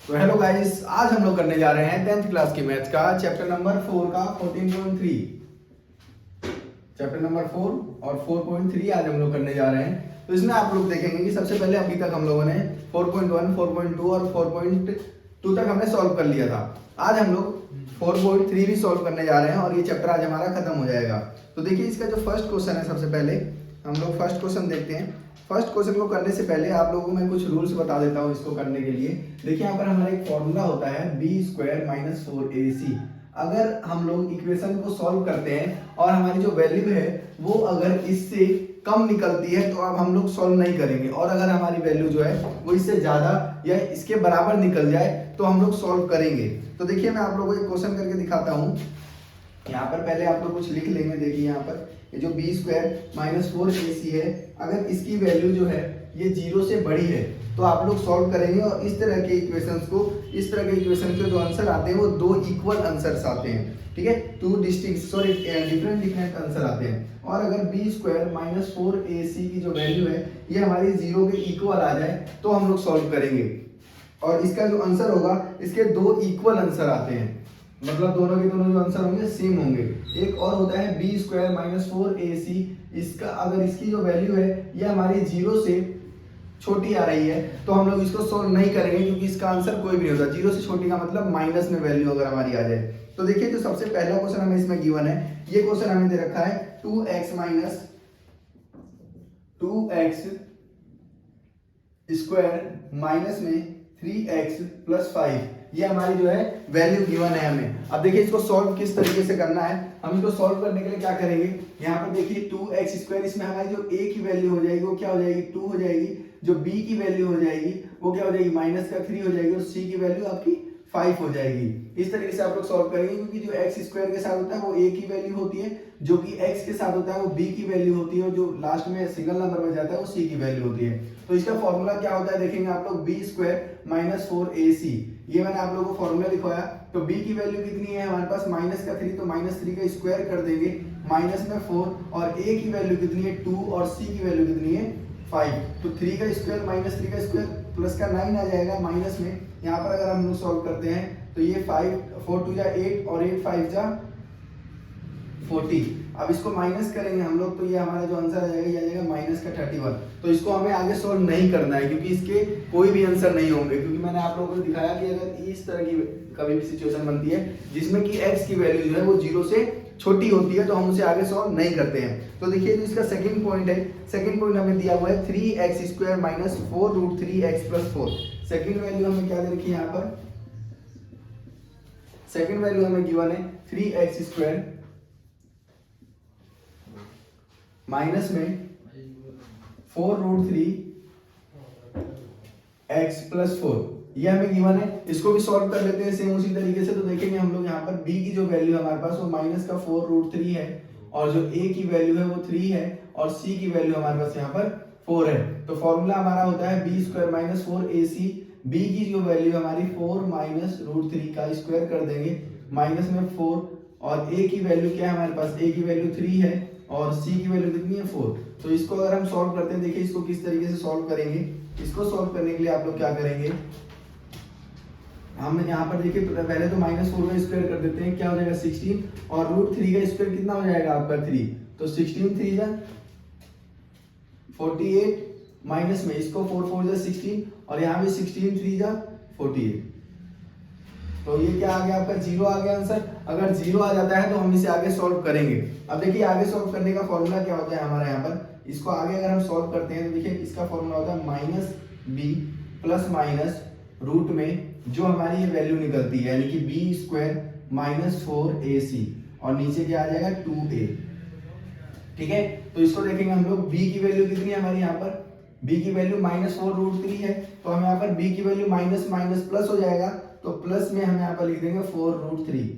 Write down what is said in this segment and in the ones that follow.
तो hello guys, आज हम लोग करने जा रहे हैं 10th क्लास की मैथ्स का चैप्टर नंबर 4 का 14.3। चैप्टर नंबर 4 और 4.3 आज हम लोग करने जा रहे हैं। तो इसमें आप लोग देखेंगे कि सबसे पहले अभी तक हम लोगों ने 4.1, 4.2 और 4.2 तक हमने सॉल्व कर लिया था। आज हम लोग 4.3 भी सॉल्व करने जा रहे हैं और ये चैप्टर आज हमारा खत्म हो जाएगा। तो देखिए, इसका जो फर्स्ट क्वेश्चन है, सबसे पहले हम लोग फर्स्ट क्वेश्चन देखते हैं। फर्स्ट क्वेश्चन को करने से पहले आप लोगों को मैं कुछ रूल्स बता देता हूँ इसको करने के लिए। देखिए, यहाँ पर हमारा एक फॉर्मूला होता है b² - 4ac। अगर हम लोग इक्वेशन को सॉल्व करते हैं और हमारी जो वैल्यू है वो अगर इससे कम निकलती है तो अब हम लोग सॉल्व नहीं करेंगे, और अगर हमारी वैल्यू जो है वो इससे ज्यादा या इसके बराबर निकल जाए तो हम लोग सॉल्व करेंगे। तो देखिए, मैं आप लोगों को एक क्वेश्चन करके दिखाता हूँ। यहाँ पर पहले आप लोग कुछ लिख लेंगे। देखिए, यहाँ पर ये जो b² - 4ac है, अगर इसकी वैल्यू जो है ये 0 से बड़ी है तो आप लोग सॉल्व करेंगे, और इस तरह के इक्वेशंस को, इस तरह के इक्वेशन के जो आंसर आते हैं वो दो इक्वल आंसर्स आते हैं। ठीक है, डिफरेंट आंसर आते हैं। और अगर b² - 4ac की जो वैल्यू है ये हमारी 0 के इक्वल आ जाए तो हम लोग सॉल्व करेंगे, और इसका जो आंसर होगा इसके दो इक्वल आंसर आते हैं, मतलब दोनों के दोनों जो आंसर होंगे सेम होंगे। एक और होता है b² - 4ac। इसका अगर इसकी जो वैल्यू है ये हमारी 0 से छोटी आ रही है तो हम लोग इसको सोल्व नहीं करेंगे, क्योंकि इसका आंसर कोई भी नहीं होता। 0 से छोटी का मतलब माइनस में वैल्यू अगर हमारी आ जाए। तो देखिए, जो सबसे पहला क्वेश्चन हमें इसमें गिवन है, ये क्वेश्चन हमें दे रखा है 2x - 2x स्क्वायर माइनस में 3x + 5, ये हमारी जो है वैल्यू गिवन है हमें। अब देखिए, इसको सॉल्व किस तरीके से करना है। हम इसको सॉल्व करने के लिए क्या करेंगे, यहाँ पर देखिए 2x², इसमें हमारी जो a की वैल्यू हो जाएगी वो क्या हो जाएगी, 2 हो जाएगी। जो b की वैल्यू हो जाएगी वो क्या हो जाएगी, -3 हो जाएगी, और c की वैल्यू आपकी 5 हो जाएगी। इस तरीके से आप लोग सॉल्व करेंगे, क्योंकि जो x² के साथ होता है वो a की वैल्यू होती है, जो कि x के साथ होता है वो b की वैल्यू होती है, और जो लास्ट में सिंगल नंबर में जाता है वो c की वैल्यू होती है। तो इसका फॉर्मूला क्या होता है, देखेंगे आप लोग, b² - 4ac। ये मैंने आप लोगों को फॉर्मूला लिखवाया। तो b की वैल्यू कितनी है हमारे पास, -3, तो -3 का स्क्वायर कर देंगे, -4, और a की वैल्यू कितनी है 2, और c की वैल्यू कितनी है 5। तो 3 का स्क्वायर -3 का स्क्वायर प्लस का 9 आ जाएगा माइनस में। यहाँ पर अगर हम लोग सॉल्व करते हैं तो ये 5, 4 2 जा 8, और 8 5 जा 40। अब इसको माइनस करेंगे हम लोग तो ये हमारा जो आंसर आ जाएगा ये आ जाएगा -31। तो इसको हमें आगे सॉल्व नहीं करना है, क्योंकि इसके कोई भी आंसर नहीं होंगे, क्योंकि मैंने आप लोगों को दिखाया कि अगर इस तरह की कभी भी सिचुएशन बनती है जिसमें कि x की वैल्यू जो है वो 0 से छोटी होती है तो हम उसे आगे सॉल्व नहीं करते हैं। तो देखिए, जो इसका सेकंड पॉइंट है, सेकंड पॉइंट हमें दिया हुआ है 3x² - 4√3x + 4। सेकंड वैल्यू हमें क्या दे रखी है, यहाँ पर सेकंड वैल्यू हमें गिवन है 3x² माइनस में 4√3x + 4, ये हमें गिवन है। इसको भी सॉल्व कर लेते हैं सेम उसी तरीके से। तो देखेंगे हम लोग यहाँ पर b की जो वैल्यू हमारे पास वो -4√3 है, और जो a की वैल्यू है वो 3 है, और c की वैल्यू हमारे पास यहाँ पर 4 है। तो फॉर्मूला हमारा होता है b² - 4ac। b की जो वैल्यू हमारी 4 - √3 का स्क्वायर कर देंगे, माइनस में 4, और a की वैल्यू क्या है हमारे पास, a की वैल्यू 3 है, और c की वैल्यू कितनी है 4। तो इसको अगर हम सॉल्व करते हैं, देखिए इसको किस तरीके से सॉल्व करेंगे। इसको सॉल्व करने के लिए आप लोग क्या करेंगे, हम यहाँ पर देखिए पहले तो -4 का स्क्वायर कर देते हैं, क्या हो जाएगा 16, और √3 का स्क्वायर कितना हो जाएगा आपका 3, तो 16 3 जा 48, माइनस में इसको 4 4 जा 16, और यहाँ भी 16 3 जा 48। तो ये क्या आ गया आपका 0 आ गया आंसर। अगर 0 आ जाता है तो हम इसे आगे सॉल्व करेंगे। अब देखिए, आगे सॉल्व करने का फॉर्मूला क्या होता है हमारे यहाँ पर, इसको आगे अगर हम सॉल्व करते हैं तो देखिए इसका फॉर्मूला होता है -b प्लस माइनस रूट में जो हमारी ये वैल्यू निकलती है, यानी कि b² - 4ac, और नीचे क्या आ जाएगा 2a। ठीक है, तो इसको देखेंगे हम लोग, b की वैल्यू कितनी है हमारी, यहाँ पर b की वैल्यू -4√3 है, तो हम यहाँ पर b की वैल्यू माइनस माइनस प्लस हो जाएगा, तो प्लस में हम यहाँ पर लिख देंगे 4√3,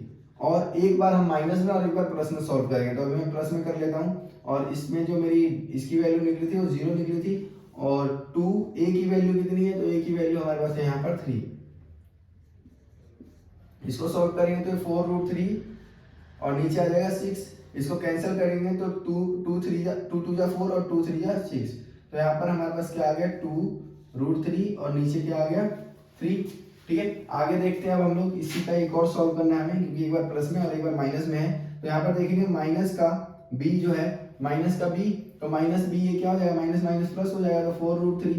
और एक बार हम माइनस में और एक बार प्लस में सॉल्व करेंगे। तो अभी मैं प्लस में कर लेता हूँ, और इसमें जो मेरी इसकी वैल्यू निकली थी वो 0 निकली थी, और 2a की वैल्यू कितनी है, तो a की वैल्यू हमारे पास है यहाँ पर 3। इसको सॉल्व करेंगे तो 4√3, और नीचे आ जाएगा 6, इसको कैंसिल करेंगे तो 2 2 जा 4, और 2 3 जा 6। तो यहाँ पर हमारे पास क्या आ गया 2√3, और नीचे क्या आ गया 3। ठीक है, आगे देखते हैं अब हम लोग इसी का एक और सॉल्व करना है हमें, क्योंकि एक बार प्लस में और एक बार माइनस में है। तो यहाँ पर देखेंगे माइनस का b जो है, माइनस का b, तो माइनस b ये क्या हो जाएगा, माइनस माइनस प्लस हो जाएगा, तो 4√3।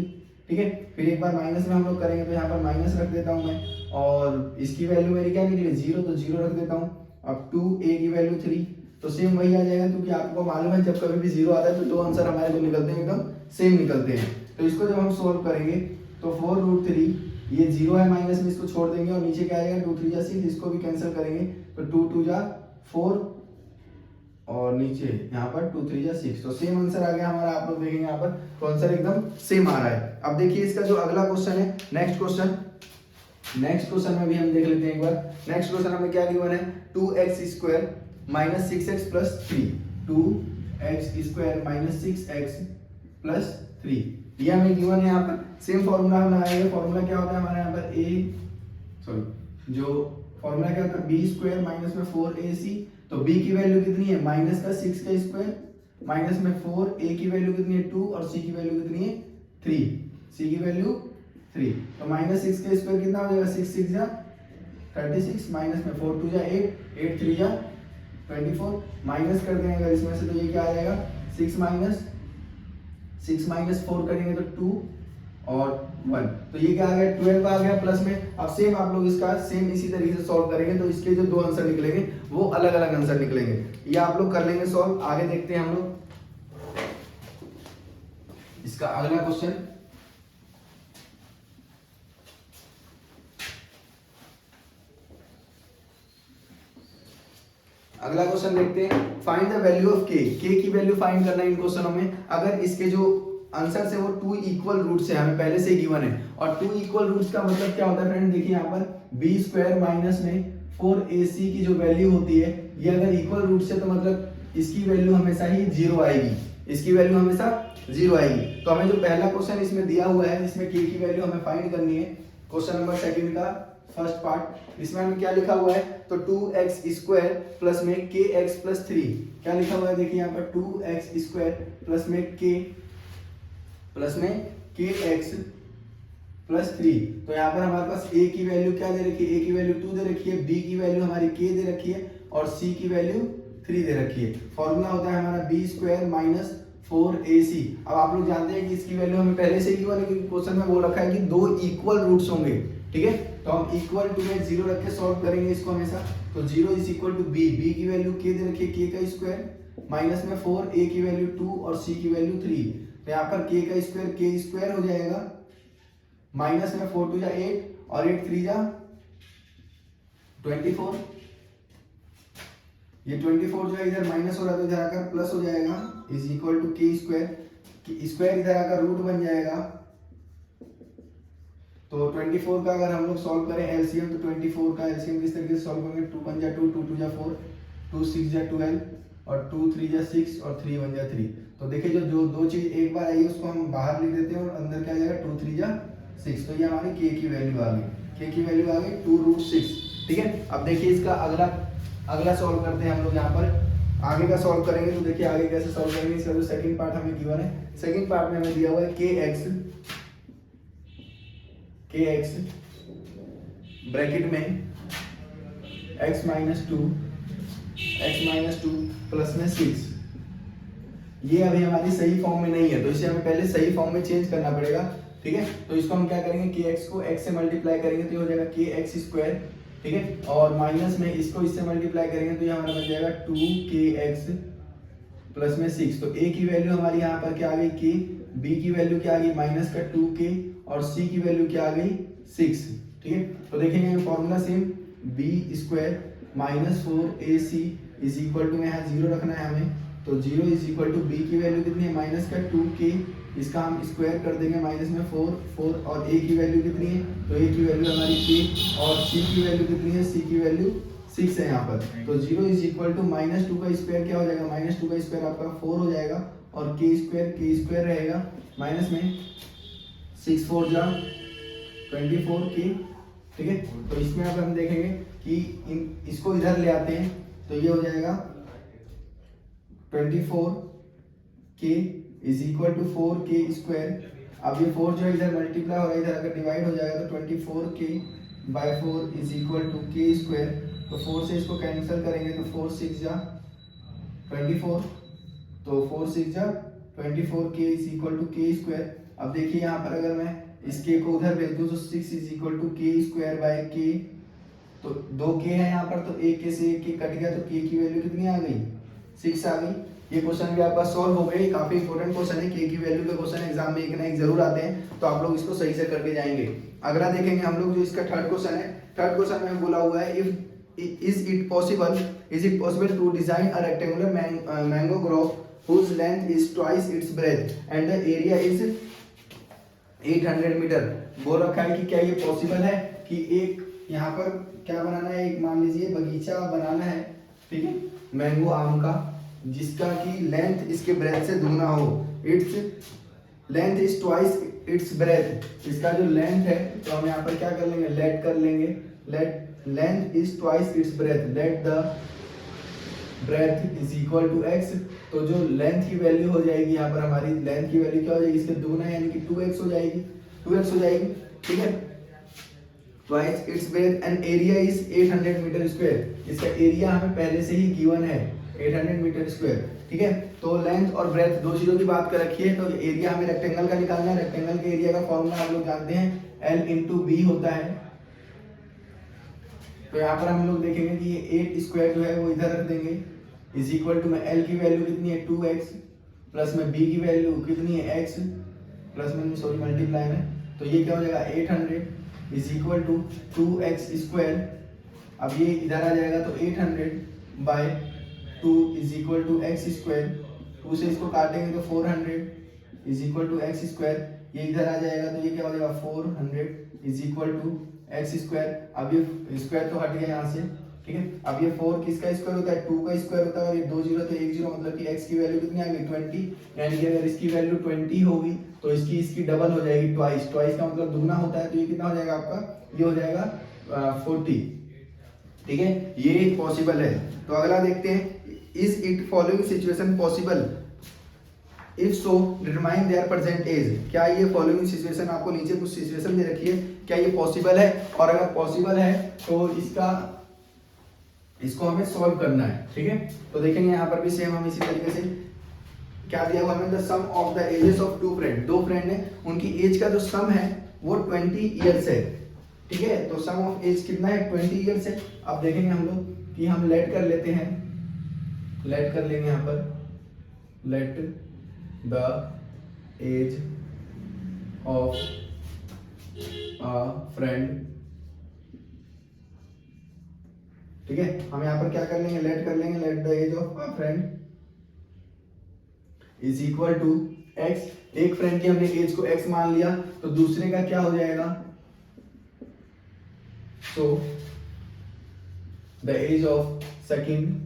ठीक है, फिर एक बार माइनस में हम लोग करेंगे तो यहाँ पर माइनस रख देता हूँ मैं, और इसकी वैल्यू मेरी क्या निकली 0, तो 0 रख देता हूँ। अब 2a की वैल्यू 3, तो सेम वही आ जाएगा, क्योंकि आपको मालूम है जब कभी भी 0 आता है तो दो आंसर हमारे जो निकलते हैं एकदम सेम निकलते हैं। तो इसको जब हम सोल्व करेंगे तो 4√3, ये 0 है माइनस में, इसको छोड़ देंगे और नीचे क्या आएगा 2 3 जा 6, इसको भी कैंसिल करेंगे तो 2 2 जा 4 और नीचे यहाँ पर 2 3 जा 6, तो सेम आंसर आ गया हमारा। आप लोग देखेंगे यहाँ पर तो आंसर एकदम सेम आ रहा है। अब देखिए इसका जो अगला क्वेश्चन है, नेक्स्ट क्वेश्चन में भी हम देख लेते हैं एक बार। नेक्स्ट क्वेश्चन हमें क्या गिवन है, 2x² minus 6x plus 3, 2x² minus 6x plus 3, ये हमें गिवन है। यहाँ पर सेम फॉर्मूला हम लगाएंगे। फॉर्मूला क्या होता है हमारे यहाँ पर जो फॉर्मूला क्या होता है, b² माइनस में 4ac, तो b की वैल्यू कितनी है, माइनस का 6 का स्क्वायर, माइनस में 4, a की वैल्यू कितनी है 2 और c की वैल्यू कितनी है 3, c की वैल्यू 3, तो माइनस 6 का स्क्वायर कितना हो जाएगा, 6 6 जा 36, माइनस में 4 2 जा 8, 8 3 जा 24, माइनस कर देंगे अगर इसमें से तो ये क्या आ जाएगा 6 माइनस 4 करेंगे तो 2 और 1, तो ये क्या आ गया 12 आ गया प्लस में। अब सेम आप लोग इसका सेम इसी तरीके से सॉल्व करेंगे तो इसके जो दो आंसर निकलेंगे वो अलग अलग आंसर निकलेंगे। ये आप लोग कर लेंगे सॉल्व। आगे देखते हैं हम लोग इसका अगला क्वेश्चन। अगला क्वेश्चन देखते हैं, फाइंड द वैल्यू ऑफ के की वैल्यू फाइंड करना है इन क्वेश्चनों में। अगर इसके जो आंसर से वो 2 इक्वल रूट्स है, हमें पहले से गिवन है, और 2 इक्वल रूट्स का मतलब क्या होता है फ्रेंड, देखिए यहाँ पर b² माइनस में 4ac की जो वैल्यू होती है, ये अगर इक्वल रूट्स है तो मतलब इसकी वैल्यू हमेशा ही 0 आएगी, इसकी वैल्यू हमेशा 0 आएगी। तो हमें जो पहला क्वेश्चन इसमें दिया हुआ है, इसमें k की वैल्यू हमें फाइंड करनी है, क्वेश्चन नंबर 2 का फर्स्ट पार्ट। इसमें हमें क्या लिखा हुआ है, तो 2x² प्लस में kx प्लस 3, क्या लिखा हुआ है देखिए यहाँ पर 2x² प्लस में kx प्लस 3, तो यहाँ पर हमारे पास a की वैल्यू क्या दे रखी है, a की वैल्यू 2 दे रखी है, b की वैल्यू हमारी k दे रखी है और c की वैल्यू 3 दे रखी है। फॉर्मूला होता है हमारा b² माइनस 4ac। अब आप लोग जानते हैं कि इसकी वैल्यू हमें पहले से ही क्वेश्चन में बोल रखा है कि 2 इक्वल रूट्स होंगे, ठीक है, तो हम इक्वल टू में 0 रख के सॉल्व करेंगे इसको हमेशा। तो 0 इज इक्वल टू b की वैल्यू k दे रखी है k का स्क्वायर, माइनस में 4, a की वैल्यू 2 और c की वैल्यू 3, तो यहाँ पर k का स्क्वायर k स्क्वायर हो जाएगा, माइनस में 4 2 जा 8 और 8 3 जा 24, ये 24 जो है इधर माइनस हो रहा है तो इधर आकर प्लस हो जाएगा, is equal to k square इधर आकर रूट बन जाएगा। तो 24 का अगर हम लोग सॉल्व करें एलसीएम, तो 24 का एलसीएम किस तरीके से सॉल्व करेंगे, 2 1 जा 2, 2 2 जा 4, 2 6 जा 12 और 2 3 जा 6 और 3 1 जा 3। तो देखिए जो दो चीज एक बार आई है उसको हम बाहर लिख देते हैं और अंदर क्या आ जाएगा 2 3 जा 6, तो ये हमारी k की वैल्यू आ गई, k की वैल्यू आ गई 2√6। ठीक है, अब देखिए इसका अगला सॉल्व करते हैं हम लोग। यहाँ पर आगे का सॉल्व करेंगे तो देखिए आगे कैसे सॉल्व करेंगे। इसका जो सेकंड पार्ट हमें गिवन है, सेकंड पार्ट में हमें दिया हुआ है kx ब्रैकेट में x माइनस 2 प्लस में 6, ये अभी हमारी सही फॉर्म में नहीं है तो इसे हमें पहले सही फॉर्म में चेंज करना पड़ेगा। ठीक है, तो इसको हम क्या करेंगे, kx को x से मल्टीप्लाई करेंगे तो ये हो जाएगा kx², ठीक है, और माइनस में इसको इससे मल्टीप्लाई करेंगे तो ये हमारा बन जाएगा 2kx प्लस में 6। तो a की वैल्यू हमारी यहाँ पर क्या आ गई k, b की वैल्यू क्या आ गई माइनस का 2k और c की वैल्यू क्या आ गई 6। ठीक है, तो देखेंगे formula same, b² minus 4ac is equal to में यहाँ 0 रखना है हमें, तो 0 इज इक्वल टू b की वैल्यू कितनी है माइनस का 2k, इसका हम स्क्वायर कर देंगे माइनस में 4 और a की वैल्यू कितनी है, तो a की वैल्यू हमारी k और c की वैल्यू कितनी है, c की वैल्यू 6 है यहाँ पर। तो 0 इज इक्वल टू माइनस 2 का स्क्वायर क्या हो जाएगा, माइनस 2 का स्क्वायर आपका 4 हो जाएगा और k स्क्वायर रहेगा, माइनस में 6 4 जा 24k। ठीक है, तो इसमें अब हम देखेंगे कि इसको इधर ले आते हैं तो ये हो जाएगा 24k is equal to 4k square. अब ये 4 जो है इधर मल्टीप्लाई हो रहा है, इधर अगर डिवाइड हो जाएगा तो 24k by 4 is equal to K square. तो 4 से इसको कैंसिल करेंगे तो 4 6 जा 24, तो 4 6 जा 24 के is equal to K square. अब देखिए यहाँ पर अगर मैं इस के को उधर भेज दूँ तो 6 is equal to K square by के, तो 2 के है यहाँ पर, तो एक के से एक के कट गया, तो के की वैल्यू कितनी आ गई 6 आ गई। ये क्वेश्चन भी आपका सॉल्व हो गया। काफी इंपॉर्टेंट क्वेश्चन है, के की वैल्यू के क्वेश्चन एग्जाम में एक ना एक जरूर आते हैं, तो आप लोग इसको सही से करके जाएंगे। अगला देखेंगे हम लोग जो इसका थर्ड क्वेश्चन है। थर्ड क्वेश्चन में बोला हुआ है is it possible to design a rectangular mango grove whose length is twice its breadth and the area is 800 metre. बोल रखा है कि क्या ये पॉसिबल है कि एक यहाँ पर क्या बनाना है, एक मान लीजिए बगीचा बनाना है, ठीक है, मैंगो आम का, जिसका की लेंथ इसके ब्रेथ से दुगना हो। Its length is twice its breath. इसका जो लेंथ है तो हम यहाँ पर क्या कर लेंगे, लेट कर लेंगे, let length is twice its breadth, let the breadth is equal to x. तो जो लेंथ की वैल्यू हो जाएगी यहाँ पर, हमारी लेंथ की वैल्यू क्या हो जाएगी, इसके दुगना यानी कि 2x हो जाएगी, 2x हो जाएगी, ठीक है। Twice its breadth and area is 800 metre square. इसका एरिया हमें पहले से ही गिवन है 800 मीटर स्क्वायर, ठीक है। तो लेंथ और ब्रेथ दो चीजों की बात कर रखी है, तो एरिया हमें रेक्टेंगल का निकालना है। रेक्टेंगल के एरिया का फॉर्मूला हम लोग जानते हैं, L इंटू बी होता है। तो यहाँ पर हम लोग देखेंगे कि ये 8 स्क्वायर जो है वो इधर रख देंगे, इज इक्वल टू में L की वैल्यू कितनी है 2x, प्लस में B की वैल्यू कितनी है x, प्लस में सॉरी मल्टीप्लाई में, तो ये क्या हो जाएगा 800 is equal to 2x square. अब ये इधर आ जाएगा तो 800 by 2 is equal to x square. 2 से इसको काटेंगे तो 400 is equal to x square. ये इधर आ जाएगा तो ये क्या हो जाएगा 400 is equal to x square. अब ये स्क्वायर तो हट गया यहाँ से, ठीक है। अब ये 4 किसका स्क्वायर होता है, 2 का स्क्वायर होता है, और ये 2 जीरो तो 1 जीरो, मतलब कि x की वैल्यू कितनी आ गई 20। यानी कि अगर इसकी वैल्यू 20 होगी तो इसकी डबल हो जाएगी, ट्वाइस। ट्वाइस का मतलब दुगना होता है, तो ये कितना हो जाएगा आपका, ये हो जाएगा 40, ठीक है। ये पॉसिबल है। तो अगला देखते हैं, is it following situation possible, if so determine their present age. क्या ये फॉलोइंग सिचुएशन, आपको नीचे कुछ सिचुएशन दे रखी है, क्या ये पॉसिबल है, और अगर पॉसिबल है तो इसको हमें सॉल्व करना है, ठीक है। तो देखेंगे यहाँ पर भी सेम हम इसी तरीके से, क्या दिया हुआ हमें, the sum of the ages of two friend. दो फ्रेंड है, उनकी एज का जो सम है वो 20 ईयर्स है, ठीक है। तो सम ऑफ एज कितना है 20 ईयर्स है। अब देखेंगे हम लोग कि हम लेट कर लेते हैं, लेट कर लेंगे यहाँ पर, let the age of a friend, ठीक है। हम यहाँ पर क्या कर लेंगे, लेट कर लेंगे, let the age of a friend is equal to x। एक फ्रेंड की हमने एज को x मान लिया, तो दूसरे का क्या हो जाएगा, so the age of second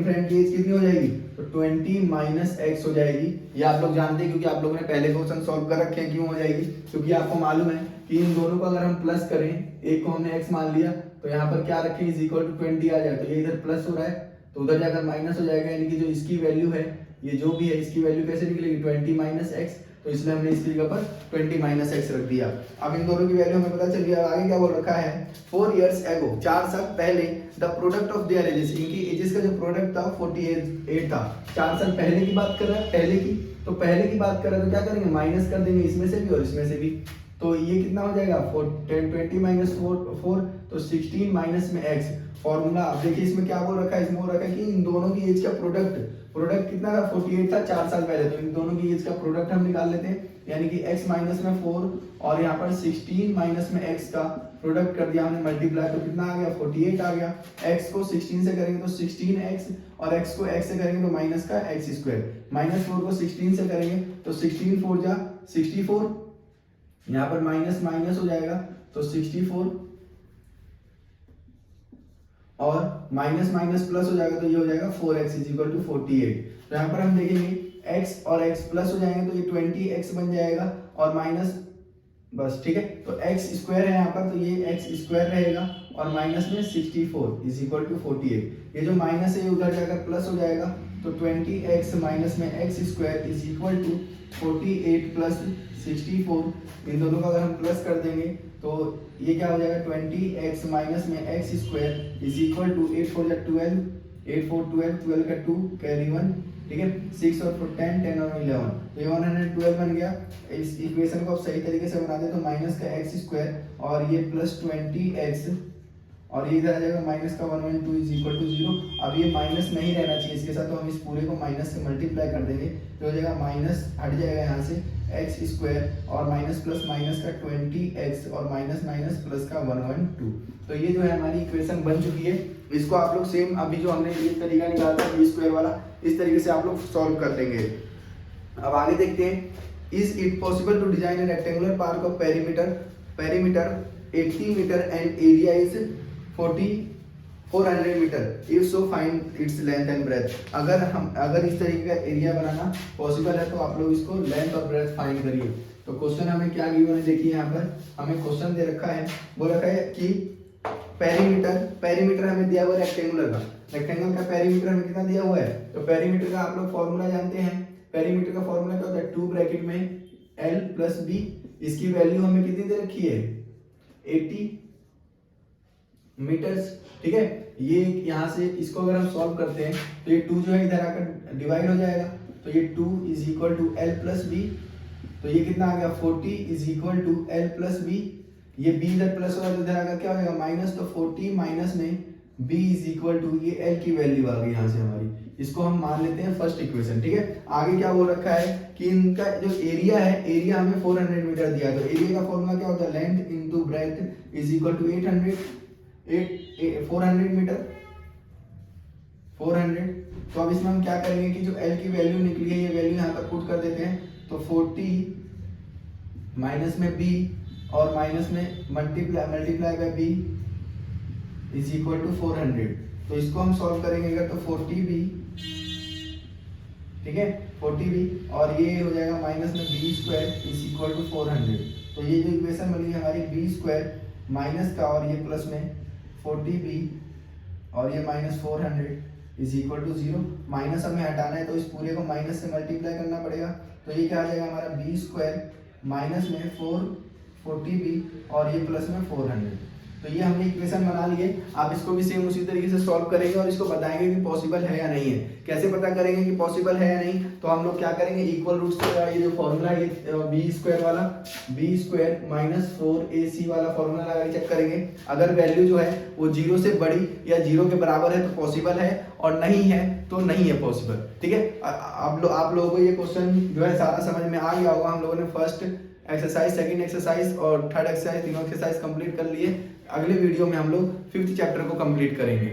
friend की एज कितनी हो जाएगी, तो 20 माइनस एक्स हो जाएगी। ये आप लोग जानते हैं क्योंकि आप लोगों ने पहले क्वेश्चन सॉल्व कर रखे हैं। क्यों हो जाएगी, क्योंकि आपको मालूम है कि इन दोनों को अगर हम प्लस करें, एक को हमने x मान लिया तो यहाँ पर क्या रखें, इज इक्वल टू 20 आ जाए, तो ये इधर प्लस हो रहा है तो उधर जाकर माइनस हो जाएगा, यानी कि जो इसकी वैल्यू है, ये जो भी है इसकी वैल्यू कैसे निकलेगी 20 माइनस एक्स, तो इसलिए हमने इसकी जगह पर 20 माइनस एक्स रख दिया। अब इन दोनों की वैल्यू हमें पता चल गया। आगे क्या बोल रखा है, 4 इयर्स एगो, 4 साल पहले, the product of their edges, इनकी एजेस का जो प्रोडक्ट था 48 था। 4 साल पहले की बात कर रहा है, पहले की, तो पहले की बात कर रहा है तो क्या करेंगे, माइनस कर देंगे इसमें से भी और इसमें से भी, तो ये कितना हो जाएगा 20 माइनस 4, तो 16 माइनस में x। फॉर्मूला अब देखिए इसमें क्या बोल रखा है, इसमें बोल रखा है कि इन दोनों की एज का प्रोडक्ट कितना था 48 था 4 साल पहले, तो इन दोनों की एज का प्रोडक्ट हम निकाल लेते हैं, यानी कि x माइनस में 4 और यहाँ पर 16 माइनस में x का प्रोडक्ट कर दिया हमने मल्टीप्लाई, तो कितना आ गया 48 आ गया। x को 16 से करेंगे तो 16x, और x को x से करेंगे तो माइनस का x स्क्वायर, माइनस 4 को 16 से करेंगे तो 16 4 जा 64, यहाँ पर माइनस माइनस हो जाएगा तो 64, और माइनस माइनस प्लस हो जाएगा तो ये हो जाएगा 4x इज इक्वल टू 48। तो यहाँ पर हम देखेंगे x और x प्लस हो जाएंगे तो ये 20x बन जाएगा, और माइनस, बस ठीक है। तो x स्क्वायर है यहाँ पर, तो ये x स्क्वायर रहेगा, और माइनस में 64 इज इक्वल टू 48। ये जो माइनस है ये उधर जाकर प्लस हो जाएगा, तो 20x माइनस में x square is equal to 48 plus 64। इन दोनों का अगर हम प्लस कर देंगे तो ये क्या हो जाएगा 20x माइनस में x square is equal to 8 4 12, 8 4 12, 12 का 2 कैरी 1, ठीक है, 6 और 4 10, 10 और 11, तो ये 112 बन गया। इस इक्वेशन को आप सही तरीके से बना दे तो माइनस का एक्स स्क्वायर और ये प्लस 20x और ये इधर आ जाएगा माइनस का 112 इज इक्वल टू 0। अब ये माइनस नहीं रहना चाहिए इसके साथ, तो हम इस पूरे को माइनस से मल्टीप्लाई कर देंगे तो हो जाएगा माइनस हट जाएगा यहाँ से एक्स स्क्वायर और माइनस प्लस माइनस का 20x और माइनस माइनस प्लस का 112। तो ये जो है हमारी इक्वेशन बन चुकी है। इसको आप लोग सेम अभी जो हमने ये तरीका निकाला था बी स्क्वायर वाला, इस तरीके से आप लोग सॉल्व कर देंगे। अब आगे देखते हैं, is it possible to design a rectangular park of perimeter 80 metre and area is 400 metre, if so find its length and breadth. अगर इस तरीके का एरिया बनाना पॉसिबल है तो आप लोग इसको लेंथ और ब्रेथ फाइंड करिए। तो क्वेश्चन हमें क्या गिवन है, देखिए यहाँ पर हमें क्वेश्चन दे रखा है, वो रखा है कि पेरीमीटर हमें दिया हुआ है रेक्टेंगुलर का पेरीमीटर हमें कितना दिया हुआ है। तो पेरीमीटर का आप लोग फॉर्मूला जानते हैं, पेरीमीटर का फॉर्मूला क्या होता है 2 ब्रैकेट में l प्लस b, इसकी वैल्यू हमें कितनी दे रखी है 80 मीटर्स, ठीक है। ये यहाँ से इसको अगर हम सॉल्व करते हैं तो ये 2 जो है इधर आकर डिवाइड हो जाएगा, तो ये 2 is equal to L plus B, तो ये कितना आ गया 40 is equal to L plus B. ये b इधर प्लस होगा तो इधर आकर क्या हो जाएगा माइनस, तो 40 माइनस में b इज इक्वल टू ये l की वैल्यू आ गई यहाँ से हमारी, इसको हम मान लेते हैं फर्स्ट इक्वेशन, ठीक है। आगे क्या बोल रखा है कि इनका जो एरिया है, एरिया हमें 400 मीटर दिया है, तो एरिया का फॉर्मूला क्या होता है length into breadth is equal to 400 metre 400। तो अब इसमें हम क्या करेंगे कि जो l की वैल्यू निकली है ये वैल्यू यहाँ पर पुट कर देते हैं, तो 40 माइनस में b और माइनस में multiply by b is equal to 400। तो इसको हम सॉल्व करेंगे अगर तो 40b, ठीक है 40b और ये हो जाएगा माइनस में b square is equal to 400। तो ये जो इक्वेशन बनी है हमारी b स्क्वायर माइनस का और ये प्लस में 40b और ये minus 400 is equal to 0। Minus हमें हटाना है तो इस पूरे को माइनस से मल्टीप्लाई करना पड़ेगा, तो ये क्या आ जाएगा हमारा b स्क्वायर माइनस में 40b और ये प्लस में 400। तो ये हमने इक्वेशन बना लिए। आप इसको भी सेम उसी तरीके से सॉल्व करेंगे और इसको बताएंगे कि पॉसिबल है या नहीं है। कैसे पता करेंगे कि पॉसिबल है या नहीं, तो हम लोग क्या करेंगे इक्वल रूट्स का ये जो फॉर्मूला है बी स्क्वायर वाला, बी स्क्वायर माइनस 4ac वाला फॉर्मूला लगा के चेक करेंगे। अगर वैल्यू जो है वो 0 से बड़ी या 0 के बराबर है तो पॉसिबल है, और नहीं है तो नहीं है पॉसिबल, ठीक है। आप लोगों को ये क्वेश्चन जो है सारा समझ में आ गया होगा। हम लोगों ने फर्स्ट एक्सरसाइज, सेकंड एक्सरसाइज और थर्ड एक्सरसाइज तीनों एक्सरसाइज कंप्लीट कर लिए। अगले वीडियो में हम लोग 5th चैप्टर को कंप्लीट करेंगे।